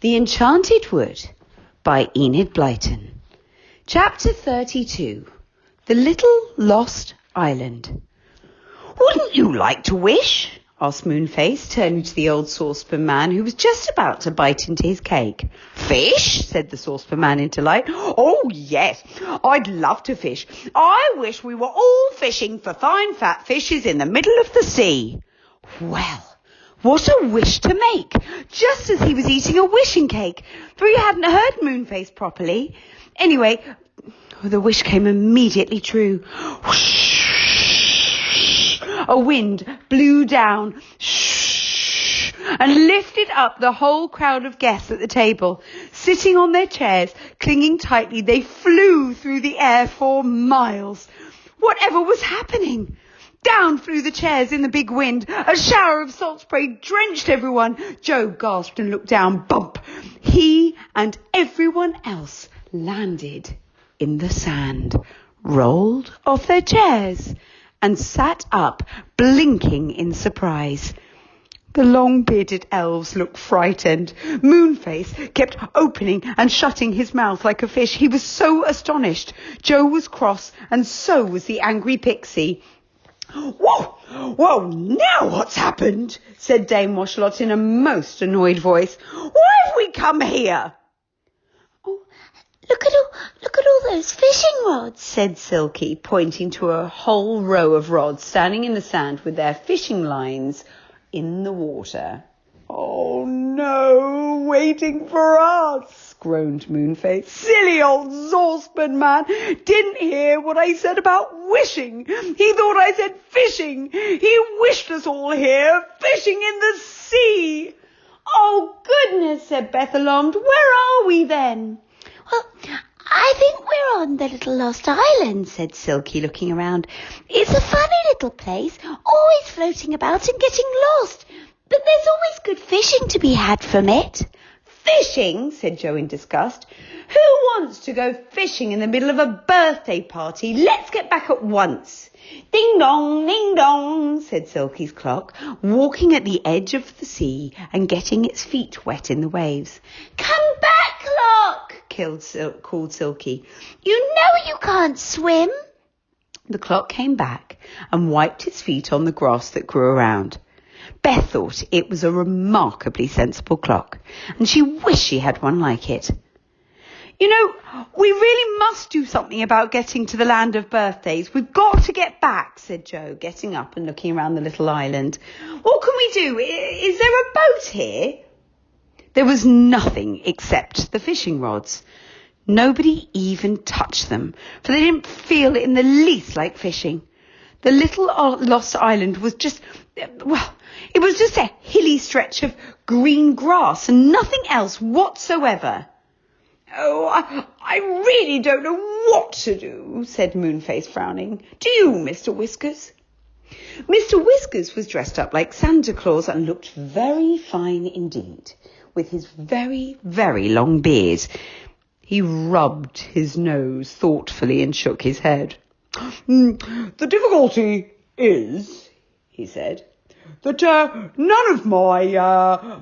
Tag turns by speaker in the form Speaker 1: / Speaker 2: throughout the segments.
Speaker 1: The Enchanted Wood by Enid Blyton. Chapter 32. The Little Lost Island. "Wouldn't you like to wish?" asked Moonface, turning to the old Saucepan man, who was just about to bite into his cake. "Fish?" said the Saucepan man in delight. "Oh, yes, I'd love to fish. I wish we were all fishing for fine fat fishes in the middle of the sea." Well, what a wish to make, just as he was eating a wishing cake, for he hadn't heard Moonface properly. Anyway, the wish came immediately true. Whoosh! A wind blew down and lifted up the whole crowd of guests at the table. Sitting on their chairs, clinging tightly, they flew through the air for miles. Whatever was happening? Down flew the chairs in the big wind. A shower of salt spray drenched everyone. Joe gasped and looked down. Bump! He and everyone else landed in the sand, rolled off their chairs, and sat up, blinking in surprise. The long-bearded elves looked frightened. Moonface kept opening and shutting his mouth like a fish. He was so astonished. Joe was cross, and so was the angry pixie. "Whoa! Well, now what's happened?" said Dame Washalot in a most annoyed voice. "Why have we come here?"
Speaker 2: "Oh, look at all those fishing rods," said Silky, pointing to a whole row of rods standing in the sand with their fishing lines in the water.
Speaker 1: "Oh no, waiting for us," groaned Moonface. "Silly old Saucepan man didn't hear what I said about wishing. He thought I said fishing. He wished us all here, fishing in the sea."
Speaker 2: "Oh goodness," said Beth alarmed. "Where are we then?" "Well, I think we're on the Little Lost Island," said Silky, looking around. "It's a funny little place, always floating about and getting lost. But there's always good fishing to be had from it."
Speaker 1: "Fishing?" said Joe in disgust. "Who wants to go fishing in the middle of a birthday party? Let's get back at once." "Ding dong," said Silky's clock, walking at the edge of the sea and getting its feet wet in the waves.
Speaker 2: "Come back, clock," called Silky. "You know you can't swim."
Speaker 1: The clock came back and wiped its feet on the grass that grew around. Beth thought it was a remarkably sensible clock, and she wished she had one like it. "You know, we really must do something about getting to the land of birthdays. We've got to get back," said Joe, getting up and looking around the little island. "What can we do? Is there a boat here?" There was nothing except the fishing rods. Nobody even touched them, for they didn't feel in the least like fishing. The little lost island was just, it was just a hilly stretch of green grass and nothing else whatsoever. "Oh, I really don't know what to do," said Moonface, frowning. "Do you, Mr. Whiskers?" Mr. Whiskers was dressed up like Santa Claus and looked very fine indeed, with his very, very long beard. He rubbed his nose thoughtfully and shook his head. "The difficulty is," he said, "that none of my elves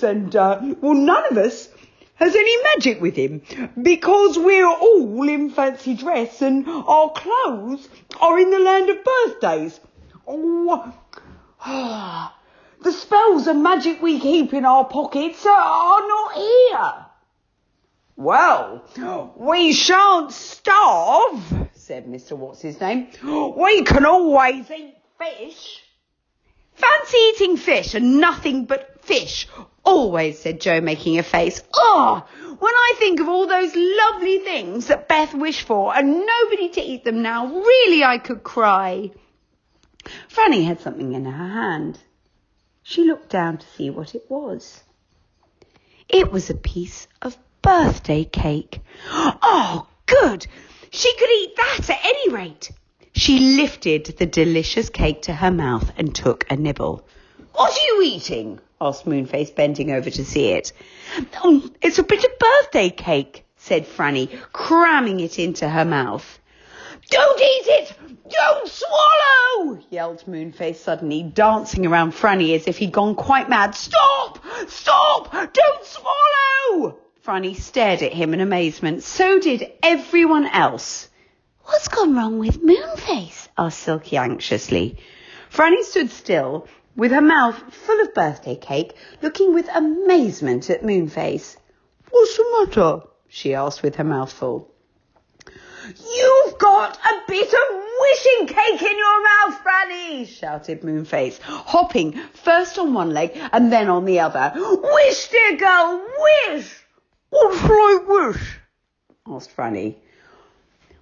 Speaker 1: and, none of us has any magic with him, because we're all in fancy dress and our clothes are in the land of birthdays. The spells and magic we keep in our pockets are not here." "Well, we shan't starve," said Mr. What's-his-name. "We can always eat fish." "Fancy eating fish and nothing but fish, always," said Joe, making a face. "Oh, when I think of all those lovely things that Beth wished for and nobody to eat them now, really I could cry." Franny had something in her hand. She looked down to see what it was. It was a piece of birthday cake. Oh, good! She could eat that at any rate. She lifted the delicious cake to her mouth and took a nibble. "What are you eating?" asked Moonface, bending over to see it. "It's a bit of birthday cake," said Franny, cramming it into her mouth. "Don't eat it! Don't swallow!" yelled Moonface suddenly, dancing around Franny as if he'd gone quite mad. "Stop! Stop! Don't swallow! Franny stared at him in amazement. So did everyone else.
Speaker 2: What's gone wrong with Moonface?
Speaker 1: Asked Silky anxiously. Franny stood still, with her mouth full of birthday cake, looking with amazement at Moonface. What's the matter? She asked with her mouth full. You've got a bit of wishing cake in your mouth, Franny, shouted Moonface, hopping first on one leg and then on the other. Wish, dear girl, wish! What shall I wish? Asked Franny.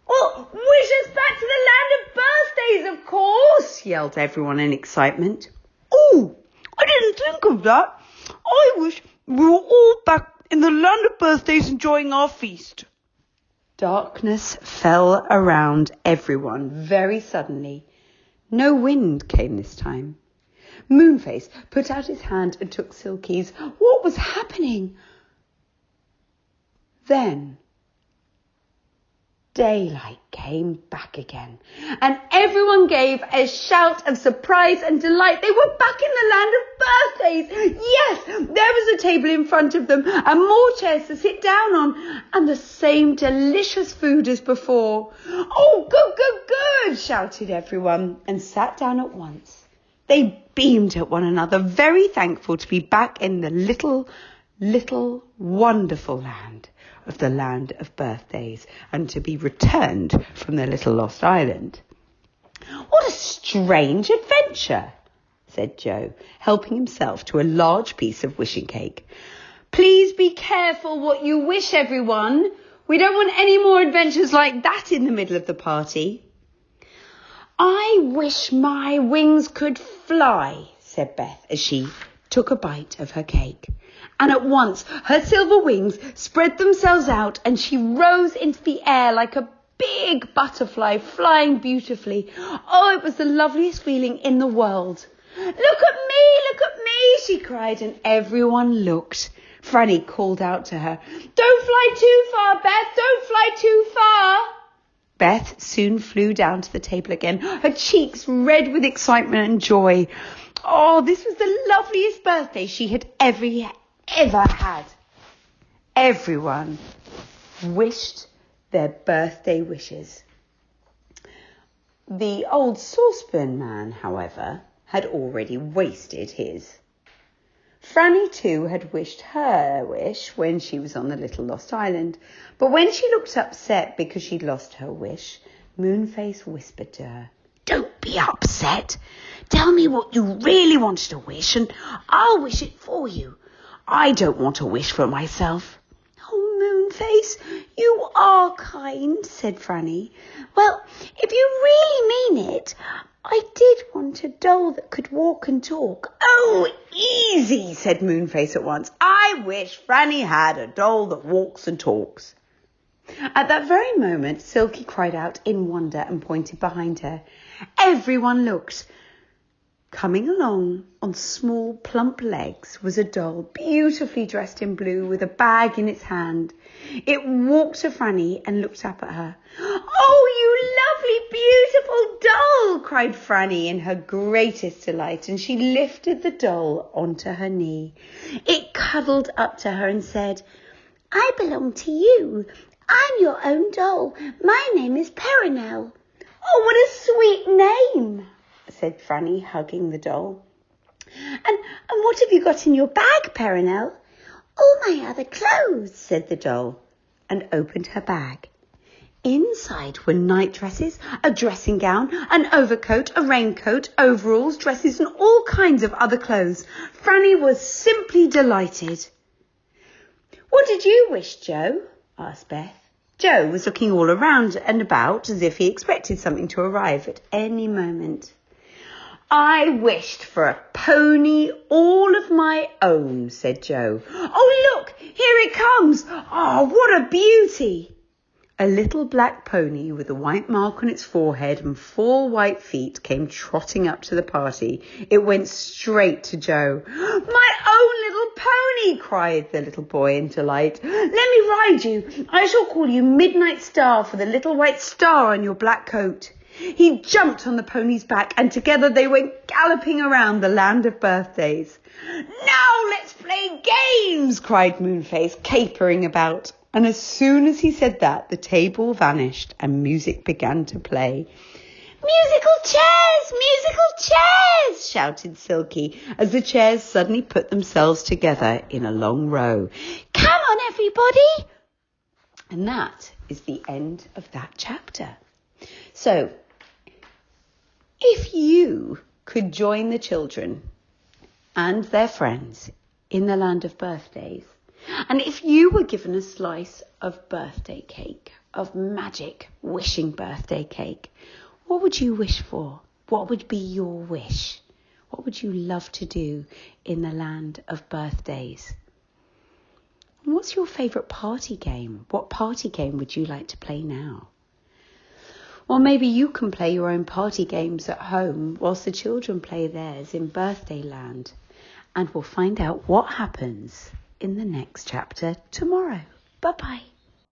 Speaker 1: Well, wish us back to the land of birthdays, of course, yelled everyone in excitement. Oh, I didn't think of that. I wish we were all back in the land of birthdays enjoying our feast. Darkness fell around everyone very suddenly. No wind came this time. Moonface put out his hand and took Silky's. What was happening? Then daylight came back again, and everyone gave a shout of surprise and delight. They were back in the land of birthdays. Yes, there was a table in front of them and more chairs to sit down on and the same delicious food as before. Oh, good, good, good, shouted everyone and sat down at once. They beamed at one another, very thankful to be back in the little, wonderful land of the land of birthdays and to be returned from their little lost island. What a strange adventure, said Joe, helping himself to a large piece of wishing cake. Please be careful what you wish, everyone. We don't want any more adventures like that in the middle of the party. I wish my wings could fly, said Beth as she took a bite of her cake. And at once her silver wings spread themselves out and she rose into the air like a big butterfly flying beautifully. Oh, it was the loveliest feeling in the world. Look at me, she cried, and everyone looked. Franny called out to her, Don't fly too far, Beth, don't fly too far. Beth soon flew down to the table again, her cheeks red with excitement and joy. Oh, this was the loveliest birthday she had ever had. Everyone wished their birthday wishes. The old Saucepan man, however, had already wasted his. Franny too had wished her wish when she was on the little lost island, but when she looked upset because she'd lost her wish, Moonface whispered to her, Don't be upset. Tell me what you really wanted to wish and I'll wish it for you. I don't want to wish for myself. Oh, Moonface, you are kind, said Franny. Well, if you really mean it, I did want a doll that could walk and talk. Oh, easy, said Moonface at once. I wish Franny had a doll that walks and talks. At that very moment, Silky cried out in wonder and pointed behind her. Everyone looked. Coming along on small, plump legs was a doll beautifully dressed in blue with a bag in its hand. It walked to Franny and looked up at her. Oh, you lovely, beautiful doll, cried Franny in her greatest delight, and she lifted the doll onto her knee. It cuddled up to her and said, I belong to you. I'm your own doll. My name is Perenelle. Oh, what a sweet name, said Franny, hugging the doll. And what have you got in your bag, Perenelle? All my other clothes, said the doll, and opened her bag. Inside were night dresses, a dressing gown, an overcoat, a raincoat, overalls, dresses, and all kinds of other clothes. Franny was simply delighted. What did you wish, Joe? Asked Beth. Joe was looking all around and about as if he expected something to arrive at any moment. I wished for a pony all of my own, said Joe. Oh, look, here it comes. Oh, what a beauty. A little black pony with a white mark on its forehead and 4 white feet came trotting up to the party. It went straight to Joe. My own little pony, cried the little boy in delight. Let me ride you. I shall call you Midnight Star for the little white star on your black coat. He jumped on the pony's back and together they went galloping around the land of birthdays. Now let's play games, cried Moonface, capering about. And as soon as he said that, the table vanished and music began to play.
Speaker 2: Musical chairs, shouted
Speaker 1: Silky as the chairs suddenly put themselves together in a long row.
Speaker 2: Come on, everybody.
Speaker 1: And that is the end of that chapter. So, if you could join the children and their friends in the land of birthdays, and if you were given a slice of birthday cake, of magic wishing birthday cake, what would you wish for? What would be your wish? What would you love to do in the land of birthdays? And what's your favourite party game? What party game would you like to play now? Or maybe you can play your own party games at home whilst the children play theirs in birthday land. And we'll find out what happens in the next chapter tomorrow. Bye-bye.